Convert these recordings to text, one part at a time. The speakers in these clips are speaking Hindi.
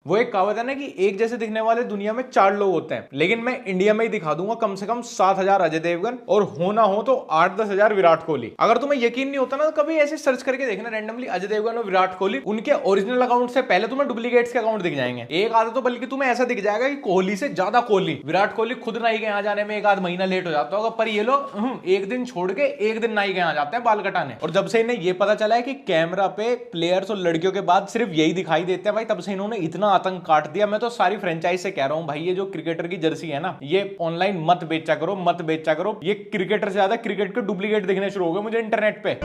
वो एक कहावत है ना कि एक जैसे दिखने वाले दुनिया में 4 लोग होते हैं, लेकिन मैं इंडिया में ही दिखा दूंगा कम से कम 7,000 अजय देवगन और होना हो तो 8-10,000 विराट कोहली। अगर तुम्हें यकीन नहीं होता ना तो कभी ऐसे सर्च करके देखना रैंडमली अजय देवगन और विराट कोहली, उनके ओरिजिनल अकाउंट से पहले तुम्हें डुप्लीकेट्स के अकाउंट दिख जाएंगे। एक आधा तो बल्कि तुम्हें ऐसा दिख जाएगा कि कोहली से ज्यादा कोहली। विराट कोहली खुद नाई के यहाँ जाने में 1 आध महीना लेट हो जाता होगा, पर ये लोग एक दिन छोड़ के एक दिन नाई के यहाँ जाते हैं बाल कटाने। और जब से इन्हें ये पता चला है कि कैमरा पे प्लेयर्स और लड़कियों के बाद सिर्फ यही दिखाई देते हैं भाई, तब से इन्होंने इतना आतंक काट दिया। मैं तो सारी फ्रेंचाइज से कह रहा हूं भाई, ये जो क्रिकेटर की जर्सी है ना, ये ऑनलाइन मत बेचा करो, मत बेचा करो। ये क्रिकेटर से ज्यादा क्रिकेट के डुप्लीकेट दिखने शुरू हो गए मुझे इंटरनेट पे।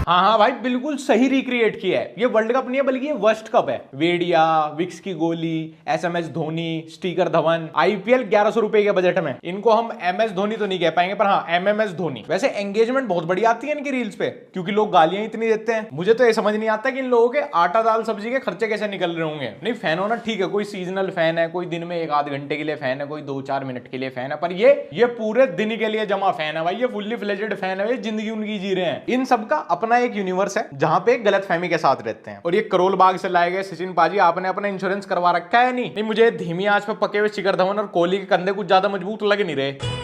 हाँ भाई, बिल्कुल सही रिक्रिएट किया है। ये वर्ल्ड कप नहीं है बल्कि ये वर्स्ट कप है। वेडिया, विक्स की गोली, SMS Dhoni, sticker Dhawan, IPL 1100 रुपए के बजट में। इनको हम एमएस धोनी तो नहीं कह पाएंगे, पर हाँ एमएमएस धोनी। वैसे एंगेजमेंट बहुत बढ़िया आती है इनकी रील्स पे, क्योंकि लोग गालियां इतनी देते हैं। मुझे तो ये समझ नहीं आता कि इन लोगों के आटा दाल सब्जी के खर्चे कैसे निकल रहे होंगे। नहीं, फैन होना ठीक है, कोई सीजनल फैन है, कोई दिन में 1 आध घंटे के लिए फैन है, कोई 2-4 मिनट के लिए फैन है, पर ये पूरे दिन के लिए जमा फैन है भाई। ये फुल्ली फ्लेजेड फैन है, जिंदगी उनकी जी रहे हैं। इन सबका अपना एक यूनिवर्स है जहां पे गलत फहमी के साथ रहते हैं। और ये करोल बाग से लाए गए सचिन पाजी, आपने अपना इंश्योरेंस करवा रखा है? नहीं, मुझे धीमी आंच पे पके हुए शिखर धवन और कोहली के कंधे कुछ ज्यादा मजबूत लग नहीं रहे।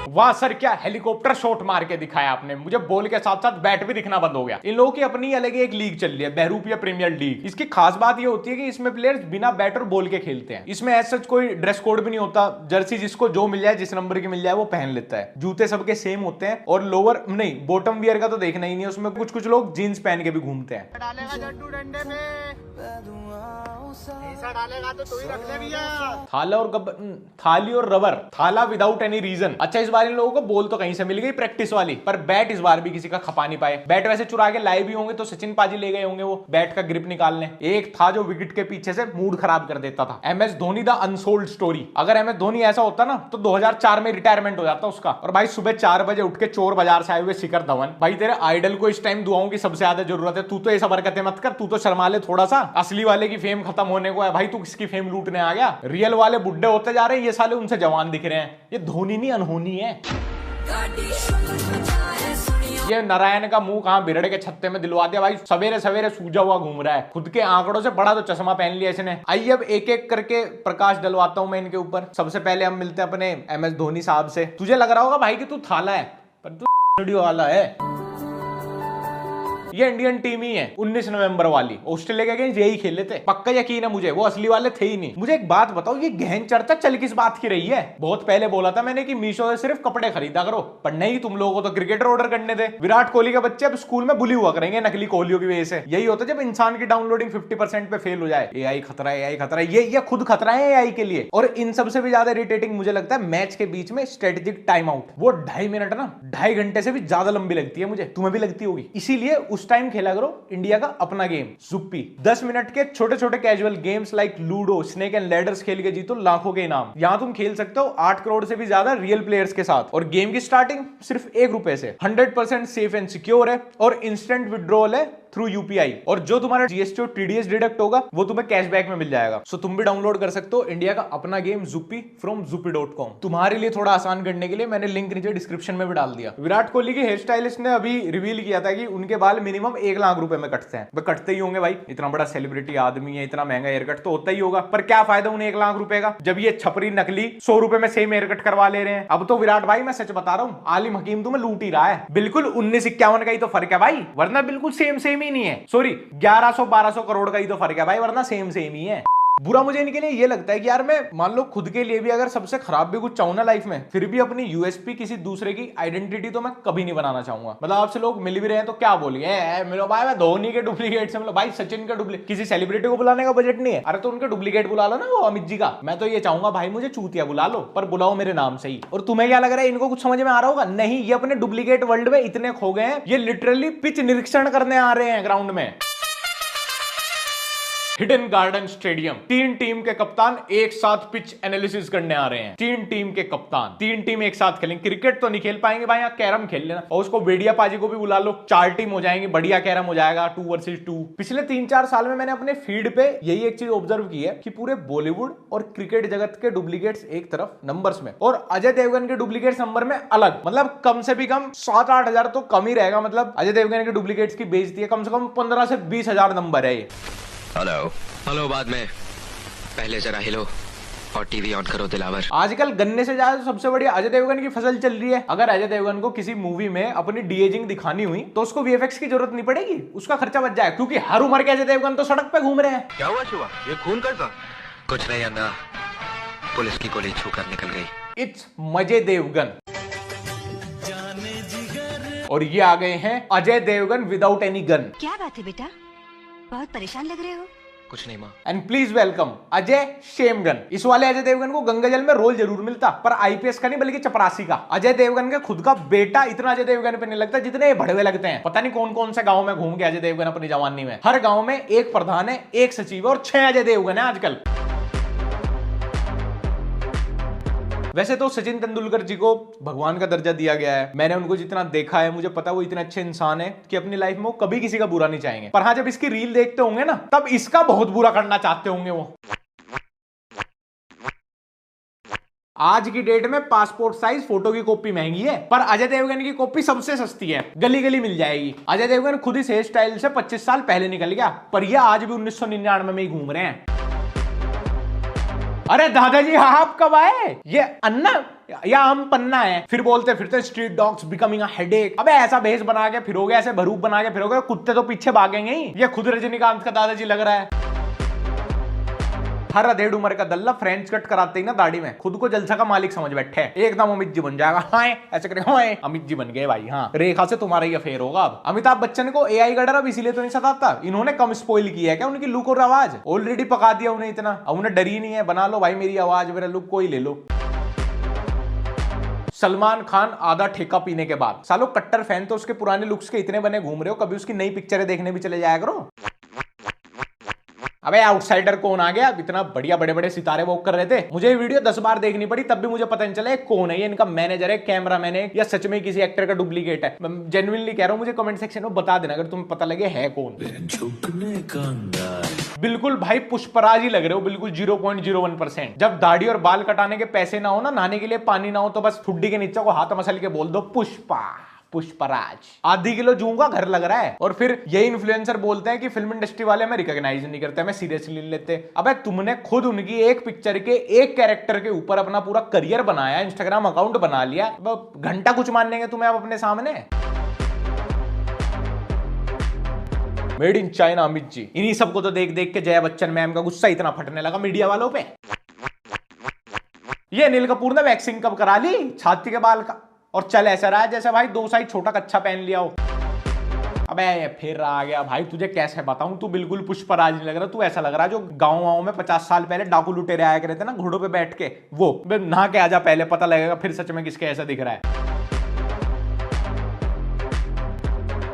वाह सर, क्या हेलीकॉप्टर शॉट मार के दिखाया आपने। मुझे बॉल के साथ साथ बैट भी दिखना बंद हो गया। इन लोगों की अपनी अलग एक लीग चल रही है, बहरूपिया प्रीमियर लीग। इसकी खास बात ये होती है कि इसमें प्लेयर्स बिना बैट और बॉल के खेलते हैं। इसमें ऐसा कोई ड्रेस कोड भी नहीं होता। जर्सी जिसको जो मिल जाए, जिस नंबर की मिल जाए वो पहन लेता है। जूते सबके सेम होते हैं और लोअर नहीं, बॉटम वियर का तो देखना ही नहीं। उसमें कुछ लोग जीन्स पहन के भी घूमते हैं। डालेगा तो ही रख ले भैया। थाली और रबर, थाला विदाउट एनी रीजन। अच्छा, इस बार इन लोगों को बॉल तो कहीं से मिल गई प्रैक्टिस वाली, पर बैट इस बार भी किसी का खपा नहीं पाए। बैट वैसे चुरा के लाए भी होंगे तो सचिन पाजी ले गए होंगे वो बैट का ग्रिप निकालने। एक था जो विकेट के पीछे से मूड खराब कर देता था, MS Dhoni the unsold story. अगर एमएस धोनी ऐसा होता ना तो 2004 में रिटायरमेंट हो जाता उसका। और भाई सुबह 4 बजे उठ के चोर बाजार से आए हुए शिखर धवन, भाई तेरे आइडल को इस टाइम दुआओं की सबसे ज्यादा जरूरत है। तू तो ये सब हरकतें मत कर, तू तो शर्मा ले थोड़ा सा। असली वाले की फेम खत्म होने को है भाई, तू किसकी फेम लूटने आ गया? रियल वाले बुड्ढे होते जा रहे हैं, ये साले उनसे जवान दिख रहे हैं। ये धोनी नहीं अनहोनी है। ये नारायण का मुंह कहां बिरड़ के छत्ते में दिलवा दिया भाई। सवेरे सवेरे सूजा हुआ घूम रहा है, खुद के आंकड़ों से बड़ा तो चश्मा पहन लिया इसने। आइए अब एक एक करके प्रकाश डलवाता हूं मैं इनके ऊपर। सबसे पहले हम मिलते हैं अपने एमएस धोनी साहब से। तुझे लग रहा होगा भाई कि तू थाला है, पर तू वाला है। ये इंडियन टीम ही है 19 नवंबर वाली, ऑस्ट्रेलिया के अगेंस्ट यही खेले थे। पक्का यकीन है मुझे, वो असली वाले थे ही नहीं। मुझे एक बात बताओ, ये गहन चर्चा चल किस बात की रही है? बहुत पहले बोला था मैंने कि मीशो से सिर्फ कपड़े खरीदा करो, पर नहीं, तुम लोगों को तो क्रिकेटर ऑर्डर करने थे। विराट कोहली के बच्चे अब स्कूल में बुली हुआ करेंगे नकली कोहलियों की वजह से। यही होता है जब इंसान की डाउनलोडिंग 50% पे फेल हो जाए। एआई खतरा है, एआई खतरा है। ये खुद खतरा है एआई के लिए। और इन सबसे भी ज्यादा इरिटेटिंग मुझे लगता है मैच के बीच में स्ट्रेटेजिक टाइम आउट। वो 2.5 मिनट ना 2.5 घंटे से भी ज्यादा लंबी लगती है मुझे, तुम्हें भी लगती होगी। इसीलिए उस टाइम खेला करो इंडिया का अपना गेम जुप्पी। 10 मिनट के छोटे छोटे casual games like ludo, snake and ladders खेल के जीतो लाखों के इनाम। यहां तुम खेल सकते हो 8 करोड़ से भी ज्यादा रियल प्लेयर्स के साथ। और गेम की स्टार्टिंग सिर्फ 1 रुपए से। 100% सेफ एंड सिक्योर है और इंस्टेंट विड्रॉल है थ्रू यूपीआई। और जो तुम्हारा जीएसटी और टीडीएस डिडक्ट होगा वो तुम्हें कैशबैक में मिल जाएगा। सो तुम भी डाउनलोड कर सकते हो इंडिया का अपना गेम जुप्पी फ्रॉम zuppy.com। तुम्हारे लिए थोड़ा आसान करने के लिए मैंने लिंक नीचे डिस्क्रिप्शन में भी डाल दिया। विराट कोहली के हेयर स्टाइलिस्ट ने अभी रिवील किया था कि उनके बाल मिनिमम 1 लाख रुपए में कटते हैं। वे कटते ही होंगे भाई, इतना बड़ा सेलिब्रिटी आदमी है, इतना महंगा हेयर कट तो होता ही होगा। पर क्या फायदा उन्हें 1 लाख रुपए का, जब ये छपरी नकली 100 रुपए में सेम हेयर कट करवा ले रहे हैं। अब तो विराट भाई मैं सच बता रहा हूँ, आलिम हकीम तुम्हें लूट ही रहा है। बिल्कुल 1951 का ही तो फर्क है भाई, वरना बिल्कुल सेम ही नहीं है। सॉरी, 1100-1200 करोड़ का ही तो फर्क है भाई, वरना सेम ही है। बुरा मुझे इनके लिए ये लगता है कि यार मैं मान लो खुद के लिए भी अगर सबसे खराब भी कुछ चाहूं ना लाइफ में, फिर भी अपनी यूएसपी किसी दूसरे की आइडेंटिटी तो मैं कभी नहीं बनाना चाहूंगा। मतलब आपसे लोग मिल भी रहे हैं तो क्या बोलिए, मिलो भाई मैं धोनी के डुप्लीकेट से मिलो, भाई सचिन का डुप्लीकेट। किसी सेलिब्रिटी को बुलाने का बजट नहीं है, अरे तो उनके डुप्लीकेट बुला लो ना, वो अमित जी का। मैं तो ये चाहूंगा भाई मुझे चूतिया बुला लो, पर बुलाओ मेरे नाम से ही। और तुम्हें क्या लग रहा है इनको कुछ समझ में आ रहा होगा? नहीं, ये अपने डुप्लीकेट वर्ल्ड में इतने खो गए हैं, ये लिटरली पिच निरीक्षण करने आ रहे हैं ग्राउंड में। Hidden garden stadium. 3 टीम के कप्तान एक साथ पिच एनालिसिस करने आ रहे हैं। 3 टीम के कप्तान 3 टीम एक साथ खेलेंगे। क्रिकेट तो नहीं खेल पाएंगे भाई, यहाँ कैरम खेल लेना। और उसको वेडिया पाजी को भी बुला लो, 4 टीम हो जाएंगे, बढ़िया कैरम हो जाएगा 2 वर्सेस 2। पिछले 3-4 साल में मैंने अपने फीड पे यही एक चीज ऑब्जर्व की है कि पूरे बॉलीवुड और क्रिकेट जगत के डुप्लीकेट्स एक तरफ नंबर्स में, और अजय देवगन के डुप्लीकेट्स नंबर में अलग। मतलब कम से भी कम 7-8 हजार तो कम ही रहेगा। मतलब अजय देवगन के डुप्लीकेट्स की बेइज्जती है, कम से कम 15 से 20 हजार नंबर है ये। हेलो बाद में, पहले जरा हिलो और टीवी ऑन करो दिलावर। आजकल गन्ने से ज्यादा सबसे बढ़िया अजय देवगन की फसल चल रही है। अगर अजय देवगन को किसी मूवी में अपनी डीएजिंग दिखानी हुई तो उसको वीएफएक्स की जरूरत नहीं पड़ेगी, उसका खर्चा बच जाए, क्योंकि हर उम्र के अजय देवगन तो सड़क पे घूम रहे हैं। क्या हुआ शिवा, ये खून कैसा? कुछ नहीं अन्ना, पुलिस की गोली छूकर निकल गई। इट्स मजे देवगन और ये आ गए हैं Ajay Devgn without any gun. क्या बात है बेटा, बहुत परेशान लग रहे हो। कुछ नहीं माँ। And please welcome Ajay Shemgan. इस वाले अजय देवगन को गंगा जल में रोल जरूर मिलता, पर आईपीएस का नहीं बल्कि चपरासी का। अजय देवगन का खुद का बेटा इतना अजय देवगन पे नहीं लगता जितने ये भड़वे लगते हैं। पता नहीं कौन कौन से गांव में घूम के अजय देवगन अपनी जवानी में। हर गांव में एक प्रधान है, एक सचिव और 6 अजय देवगन है आजकल। वैसे तो सचिन तेंदुलकर जी को भगवान का दर्जा दिया गया है। मैंने उनको जितना देखा है मुझे पता है वो इतने अच्छे इंसान है कि अपनी लाइफ में वो कभी किसी का बुरा नहीं चाहेंगे। पर हाँ, जब इसकी रील देखते होंगे ना तब इसका बहुत बुरा करना चाहते होंगे वो। आज की डेट में पासपोर्ट साइज फोटो की कॉपी महंगी है, पर अजय देवगन की कॉपी सबसे सस्ती है, गली गली मिल जाएगी। अजय देवगन खुद इस हेयर स्टाइल से 25 साल पहले निकल गया, पर यह आज भी 1999 में ही घूम रहे हैं। अरे दादाजी आप कब आए? ये अन्ना या आम पन्ना है। फिर बोलते फिरते street dogs becoming a headache. अबे ऐसा भेष बना के फिरोगे, ऐसे भरूप बना के फिरोगे, कुत्ते तो पीछे भागेंगे ही। ये खुद रजनीकांत का दादाजी लग रहा है। हर अधेड़ उम्र का दल्ला फ्रेंच कट कराते ही ना दाढ़ी में खुद को जलसा का मालिक समझ बैठे, एकदम अमित जी बन जाएगा। हाँ ऐसे करे, हाँ अमित जी बन गए भाई। हाँ, रेखा से तुम्हारा ही अफेयर होगा अब। अमिताभ बच्चन को एआई का डर अब इसीलिए तो नहीं सताता, इन्होंने कम स्पॉइल किया है क्या उनकी लुक और आवाज? ऑलरेडी पका दिया उन्हें इतना, अब उन्हें डर ही नहीं है। बना लो भाई मेरी आवाज मेरा लुक, कोई ले लो। सलमान खान आधा ठेका पीने के बाद। सालो कट्टर फैन तो उसके पुराने लुक्स के इतने बने घूम रहे हो, कभी उसकी नई पिक्चरें देखने भी चले जाया करो। अबे आउटसाइडर कौन आ गया? इतना बढ़िया बड़े बड़े सितारे वॉक कर रहे थे, मुझे ये वीडियो 10 बार देखनी पड़ी तब भी मुझे पता नहीं चला कौन है। ये इनका मैनेजर है, कैमरामैन है, या सच में किसी एक्टर का डुप्लीकेट है? जेन्युइनली कह रहा हूं, मुझे कमेंट सेक्शन में बता देना अगर तुम्हें पता लगे है कौन। बिल्कुल भाई पुष्पराज ही लग रहे हो, बिल्कुल 0.01%। जब दाढ़ी और बाल कटाने के पैसे ना हो ना, नहाने के लिए पानी ना हो, तो बस ठुड्डी के नीचे को हाथ मसल के बोल दो पुष्पा पुष्पराज। आधी किलो जूं का घर लग रहा है। और फिर यही इन्फ्लुएंसर बोलते हैं कि फिल्म इंडस्ट्री वाले हमें रिकॉग्नाइज नहीं करते, हमें सीरियसली नहीं लेते। अबे तुमने खुद उनकी एक पिक्चर के एक कैरेक्टर के ऊपर अपना पूरा करियर बनाया, इंस्टाग्राम अकाउंट बना लिया, घंटा कुछ मानेंगे तुम्हें अब अपने सामने? Made in China Amit ji. इन्हीं सबको तो देख देख के जया बच्चन मैम का गुस्सा इतना फटने लगा मीडिया वालों पे। ये अनिल कपूर ने वैक्सीन कब करा ली छाती के बाल का, और चल ऐसा रहा है जैसे भाई 2 साइज छोटा कच्छा पहन लिया हो। अबे फिर आ गया भाई, तुझे कैसे बताऊं, तू बिल्कुल पुष्पराज नहीं लग रहा, तू ऐसा लग रहा जो गाँव में 50 साल पहले डाकू लुटेरे आया करते ना घोड़ों पे बैठ के, वो नहा के आजा पहले, पता लगेगा फिर सच में किसके ऐसा दिख रहा है।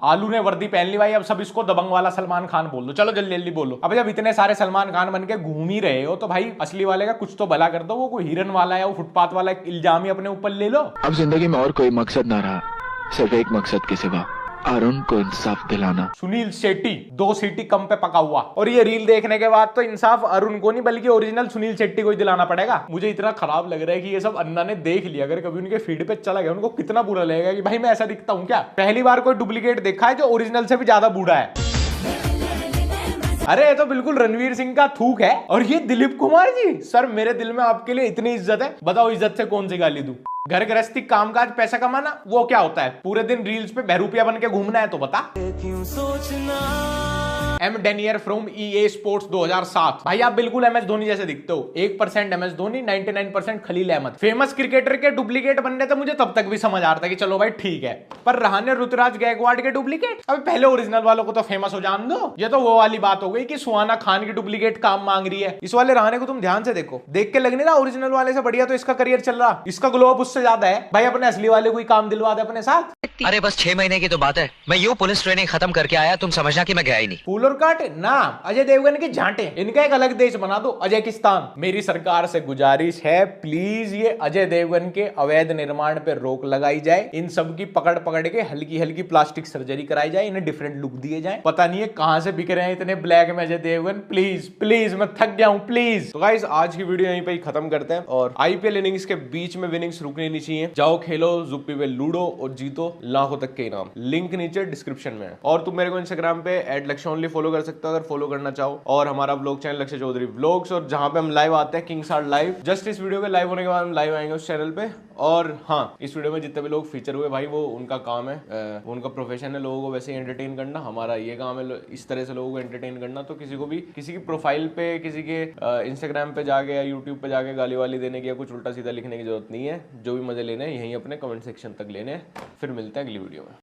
आलू ने वर्दी पहन ली भाई, अब सब इसको दबंग वाला सलमान खान बोल दो। चलो जल्दी जल्दी बोलो। अब जब इतने सारे सलमान खान बन के घूम ही रहे हो तो भाई असली वाले का कुछ तो भला कर दो। वो कोई हिरन वाला है, वो फुटपाथ वाला इल्जाम ही अपने ऊपर ले लो। अब जिंदगी में और कोई मकसद ना रहा, सिर्फ एक मकसद के सिवा, अरुण को इंसाफ दिलाना। सुनील शेट्टी 2 सीटी कम पे पका हुआ। और ये रील देखने के बाद तो इंसाफ अरुण को नहीं बल्कि ओरिजिनल सुनील शेट्टी को ही दिलाना पड़ेगा। मुझे इतना खराब लग रहा है कि ये सब अन्ना ने देख लिया, अगर कभी उनके फीड पे चला गया उनको कितना बुरा लगेगा कि भाई मैं ऐसा दिखता हूं क्या? पहली बार कोई डुप्लीकेट देखा है जो ओरिजिनल से भी ज्यादा बूढ़ा है। अरे ये तो बिल्कुल रणवीर सिंह का थूक है। और ये दिलीप कुमार जी, सर मेरे दिल में आपके लिए इतनी इज्जत है, बताओ इज्जत से कौन सी गाली दूं? घर गृहस्थी कामकाज पैसा कमाना वो क्या होता है? पूरे दिन रील्स पे बहरूपिया बन के घूमना है तो बता। क्यों सोचना। एम डेनियर फ्रॉम EA स्पोर्ट्स 2007। भाई आप बिल्कुल MS धोनी जैसे दिखते हो। 1% MS Dhoni, 99% Khaleel Ahmed. Famous cricketer के डुप्लीकेट बनने तो मुझे तब तक भी समझ आ रहा था कि चलो भाई ठीक है, पर रहाने ऋतुराज गायकवाड़ के डुप्लीकेट, अब पहले ओरिजिनल वालों को तो फेमस हो जान दो। ये तो वो वाली बात हो गई कि सुहाना खान की डुप्लीकेट काम मांग रही है। इस वाले रहाने को तुम ध्यान से देखो, देख के लग नहीं रहा ओरिजिनल वाले से बढ़िया तो इसका करियर चल रहा, इसका ग्लो अप उससे ज्यादा है। भाई अपने असली वाले को ही काम दिलवा दे अपने साथ। अरे बस 6 महीने की तो बात है, मैं यूं पुलिस ट्रेनिंग खत्म करके आया, तुम समझना कि मैं गया ही नहीं। फूल और काटे ना अजय देवगन के झांटे, इनका एक अलग देश बना दो, अजयकिस्तान। मेरी सरकार से गुजारिश है प्लीज ये अजय देवगन के अवैध निर्माण पे रोक लगाई जाए। इन सब की पकड़ पकड़ के हल्की हल्की प्लास्टिक सर्जरी कराई जाए, इन्हें डिफरेंट लुक दिए जाए। पता नहीं है कहां से बिक रहे हैं इतने ब्लैक में अजय देवगन। प्लीज प्लीज मैं थक गया हूं प्लीज। तो गाइस आज की वीडियो यहीं पे ही खत्म करते हैं। और IPL इनिंग्स के बीच में विनिंग्स रुकनी नहीं चाहिए। जाओ खेलो जुप्पी पे लूडो और जीतो लाखों तक के इनाम। लिंक नीचे डिस्क्रिप्शन में है। और तुम मेरे को इंस्टाग्राम पे @लक्ष्य ओनली फॉलो कर सकते हो अगर फॉलो करना चाहो, और हमारा ब्लॉग चैनल लक्ष्य चौधरी व्लॉग्स, और जहां पे हम लाइव आते हैं किंग्स आर्ट लाइव। जस्ट इस वीडियो के लाइव होने के बाद हम लाइव आएंगे उस चैनल पे। और हाँ, इस वीडियो में जितने भी लोग फीचर हुए भाई, वो उनका काम है, उनका प्रोफेशन है लोगों को वैसे ही एंटरटेन करना। हमारा ये काम है इस तरह से लोगों को एंटरटेन करना। तो किसी को भी किसी की प्रोफाइल पे, किसी के इंस्टाग्राम पे जाके या यूट्यूब पे जाके गाली वाली देने की या कुछ उल्टा सीधा लिखने की जरूरत नहीं है। जो भी मजे लेने हैं यहीं अपने कमेंट सेक्शन तक लेने हैं। फिर मिलते हैं अगली वीडियो में।